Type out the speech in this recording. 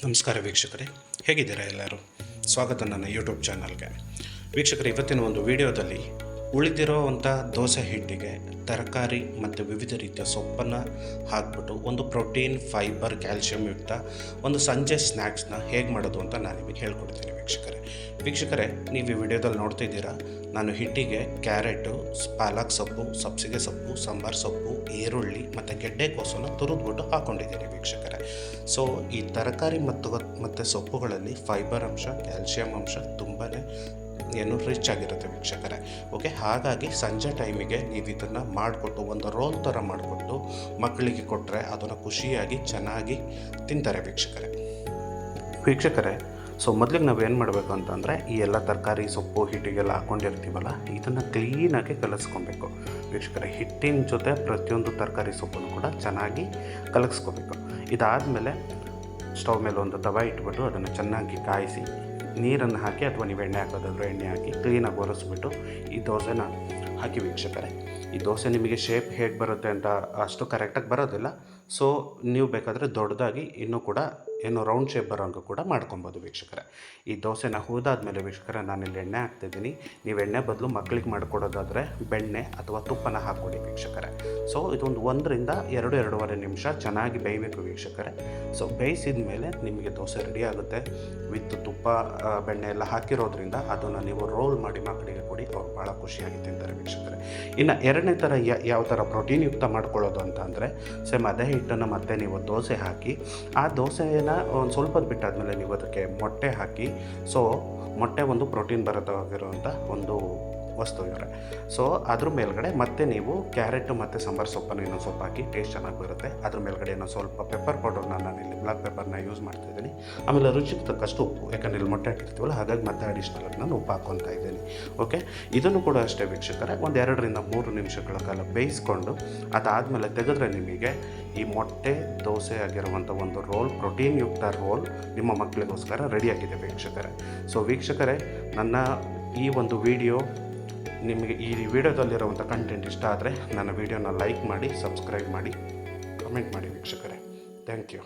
ನಮಸ್ಕಾರ ವೀಕ್ಷಕರೇ, ಹೇಗಿದ್ದೀರಾ ಎಲ್ಲರೂ? ಸ್ವಾಗತ ನನ್ನ ಯೂಟ್ಯೂಬ್ ಚಾನಲ್ಗೆ. ವೀಕ್ಷಕರೇ, ಇವತ್ತಿನ ಒಂದು ವಿಡಿಯೋದಲ್ಲಿ ಉಳಿದಿರೋವಂಥ ದೋಸೆ ಹಿಟ್ಟಿಗೆ ತರಕಾರಿ ಮತ್ತು ವಿವಿಧ ರೀತಿಯ ಸೊಪ್ಪನ್ನು ಹಾಕ್ಬಿಟ್ಟು ಒಂದು ಪ್ರೋಟೀನ್, ಫೈಬರ್, ಕ್ಯಾಲ್ಶಿಯಂ ಯುಕ್ತ ಒಂದು ಸಂಜೆ ಸ್ನ್ಯಾಕ್ಸ್ನ ಹೇಗೆ ಮಾಡೋದು ಅಂತ ನಾನು ನಿಮಗೆ ಹೇಳ್ಕೊಡ್ತೀನಿ ವೀಕ್ಷಕರೇ, ನೀವು ಈ ವಿಡಿಯೋದಲ್ಲಿ ನೋಡ್ತಿದ್ದೀರಾ, ನಾನು ಹಿಟ್ಟಿಗೆ ಕ್ಯಾರೆಟು, ಪಾಲಕ್ ಸೊಪ್ಪು, ಸಬ್ಸಿಗೆ ಸೊಪ್ಪು, ಸಾಂಬಾರು ಸೊಪ್ಪು, ಈರುಳ್ಳಿ ಮತ್ತು ಗೆಡ್ಡೆಕೋಸನ್ನು ತುರಿದ್ಬಿಟ್ಟು ಹಾಕ್ಕೊಂಡಿದ್ದೀನಿ ವೀಕ್ಷಕರೇ. ಸೊ ಈ ತರಕಾರಿ ಮತ್ತು ಸೊಪ್ಪುಗಳಲ್ಲಿ ಫೈಬರ್ ಅಂಶ, ಕ್ಯಾಲ್ಶಿಯಂ ಅಂಶ ತುಂಬಾ ರಿಚ್ ಆಗಿರುತ್ತೆ ವೀಕ್ಷಕರೇ. ಓಕೆ, ಹಾಗಾಗಿ ಸಂಜೆ ಟೈಮಿಗೆ ನೀವು ಇದನ್ನು ಮಾಡಿಕೊಟ್ಟು ಒಂದು ರೋಲ್ ಥರ ಮಾಡಿಕೊಟ್ಟು ಮಕ್ಕಳಿಗೆ ಕೊಟ್ಟರೆ ಅದನ್ನು ಖುಷಿಯಾಗಿ ಚೆನ್ನಾಗಿ ತಿಂತಾರೆ ವೀಕ್ಷಕರೇ. ಸೊ ಮೊದಲಿಗೆ ನಾವು ಏನು ಮಾಡಬೇಕು ಅಂತಂದರೆ, ಈ ಎಲ್ಲ ತರಕಾರಿ ಸೊಪ್ಪು ಹಿಟ್ಟಿಗೆಲ್ಲ ಹಾಕ್ಕೊಂಡಿರ್ತೀವಲ್ಲ, ಇದನ್ನು ಕ್ಲೀನಾಗಿ ಕಲಸ್ಕೊಬೇಕು ವೀಕ್ಷಕರೇ. ಹಿಟ್ಟಿನ ಜೊತೆ ಪ್ರತಿಯೊಂದು ತರಕಾರಿ ಸೊಪ್ಪನ್ನು ಕೂಡ ಚೆನ್ನಾಗಿ ಕಲಸ್ಕೋಬೇಕು. ಇದಾದಮೇಲೆ ಸ್ಟವ್ ಮೇಲೆ ಒಂದು ತವ ಇಟ್ಬಿಟ್ಟು ಅದನ್ನು ಚೆನ್ನಾಗಿ ಕಾಯಿಸಿ ನೀರನ್ನು ಹಾಕಿ, ಅಥವಾ ನೀವು ಎಣ್ಣೆ ಹಾಕೋದಾದ್ರೂ ಎಣ್ಣೆ ಹಾಕಿ ಕ್ಲೀನಾಗಿ ಒರೆಸ್ಬಿಟ್ಟು ಈ ದೋಸೆನ ಹಾಕಿ ವೀಕ್ಷಕರೇ. ಈ ದೋಸೆ ನಿಮಗೆ ಶೇಪ್ ಹೇಗೆ ಬರುತ್ತೆ ಅಂತ ಅಷ್ಟು ಕರೆಕ್ಟಾಗಿ ಬರೋದಿಲ್ಲ. ಸೊ ನೀವು ಬೇಕಾದರೆ ದೊಡ್ಡದಾಗಿ ಇನ್ನೂ ಕೂಡ ರೌಂಡ್ ಶೇಪ್ ಬರೋಂಗೆ ಕೂಡ ಮಾಡ್ಕೊಬೋದು ವೀಕ್ಷಕರೇ. ಈ ದೋಸೆನ ಹುರಿದಾದ್ಮೇಲೆ ವೀಕ್ಷಕರೇ, ನಾನಿಲ್ಲಿ ಎಣ್ಣೆ ಹಾಕ್ತಿದ್ದೀನಿ. ನೀವು ಎಣ್ಣೆ ಬದಲು ಮಕ್ಕಳಿಗೆ ಮಾಡಿಕೊಡೋದಾದರೆ ಬೆಣ್ಣೆ ಅಥವಾ ತುಪ್ಪನ ಹಾಕ್ಕೊಡಿ ವೀಕ್ಷಕರೇ. ಸೊ ಇದೊಂದು 1-2.5 ನಿಮಿಷ ಚೆನ್ನಾಗಿ ಬೇಯಬೇಕು ವೀಕ್ಷಕರೇ. ಸೊ ಬೇಯಿಸಿದ ಮೇಲೆ ನಿಮಗೆ ದೋಸೆ ರೆಡಿ ಆಗುತ್ತೆ. ವಿತ್ ತುಪ್ಪ, ಬೆಣ್ಣೆ ಎಲ್ಲ ಹಾಕಿರೋದ್ರಿಂದ ಅದನ್ನು ನೀವು ರೋಲ್ ಮಾಡಿ ಮಕ್ಕಳಿಗೆ ಕೊಡಿ, ಅವ್ರು ಭಾಳ ಖುಷಿಯಾಗಿ ತಿಂತಾರೆ ವೀಕ್ಷಕರೇ. ಇನ್ನು ಎರಡನೇ ಥರ ಯಾವ ಥರ ಪ್ರೋಟೀನ್ ಯುಕ್ತ ಮಾಡ್ಕೊಳ್ಳೋದು ಅಂತ ಅಂದರೆ, ಸೇಮ್ ಅದೇ ಹಿಟ್ಟನ್ನು ಮತ್ತೆ ನೀವು ದೋಸೆ ಹಾಕಿ, ಆ ದೋಸೆನ ಒಂದು ಸ್ವಲ್ಪ ಬಿಟ್ಟಾದಮೇಲೆ ನೀವು ಅದಕ್ಕೆ ಮೊಟ್ಟೆ ಹಾಕಿ, ಸೊ ಮೊಟ್ಟೆ ಒಂದು ಪ್ರೋಟೀನ್ ಬರೋದಾಗಿರುವಂಥ ಒಂದು ವಸ್ತು ಇವರೇ. ಸೊ ಅದ್ರ ಮೇಲ್ಗಡೆ ಮತ್ತೆ ನೀವು ಕ್ಯಾರೆಟು ಮತ್ತು ಸಾಂಬಾರು ಸೊಪ್ಪನ್ನು ಇನ್ನೊಂದು ಸ್ವಲ್ಪ ಹಾಕಿ ಟೇಸ್ಟ್ ಚೆನ್ನಾಗಿ ಬರುತ್ತೆ. ಅದ್ರ ಮೇಲ್ಗಡೆ ಇನ್ನೊಂದು ಸ್ವಲ್ಪ ಪೆಪ್ಪರ್ ಪೌಡರ್ನ ನಾನಿಲ್ಲಿ ಬ್ಲ್ಯಾಕ್ ಪೆಪ್ಪರ್ನ ಯೂಸ್ ಮಾಡ್ತಾಯಿದ್ದೀನಿ. ಆಮೇಲೆ ರುಚಿಗೆ ತಕ್ಕಷ್ಟು ಉಪ್ಪು, ಯಾಕಂದರೆ ಇಲ್ಲಿ ಮೊಟ್ಟೆ ಹಾಕಿರ್ತೀವಲ್ಲ, ಹಾಗಾಗಿ ಮತ್ತೆ ಅಡಿಷ್ನಲ್ ನಾನು ಉಪ್ಪು ಹಾಕ್ಕೊತಾ ಇದ್ದೀನಿ. ಓಕೆ, ಇದನ್ನು ಕೂಡ ಅಷ್ಟೇ ವೀಕ್ಷಕರೇ, ಒಂದು 2-3 ನಿಮಿಷಗಳ ಕಾಲ ಬೇಯಿಸ್ಕೊಂಡು ಅದಾದಮೇಲೆ ತೆಗೆದ್ರೆ ನಿಮಗೆ ಈ ಮೊಟ್ಟೆ ದೋಸೆ ಆಗಿರುವಂಥ ಒಂದು ರೋಲ್, ಪ್ರೋಟೀನ್ ಯುಕ್ತ ರೋಲ್ ನಿಮ್ಮ ಮಕ್ಕಳಿಗೋಸ್ಕರ ರೆಡಿಯಾಗಿದೆ ವೀಕ್ಷಕರೇ. ಸೊ ವೀಕ್ಷಕರೇ, ನನ್ನ ಈ ಒಂದು ವಿಡಿಯೋ ನಿಮಗೆ ಈ ವಿಡಿಯೋದಲ್ಲಿರುವಂಥ ಕಂಟೆಂಟ್ ಇಷ್ಟ ಆದರೆ ನನ್ನ ವಿಡಿಯೋನ ಲೈಕ್ ಮಾಡಿ, ಸಬ್ಸ್ಕ್ರೈಬ್ ಮಾಡಿ, ಕಮೆಂಟ್ ಮಾಡಿ ವೀಕ್ಷಕರೇ. Thank you.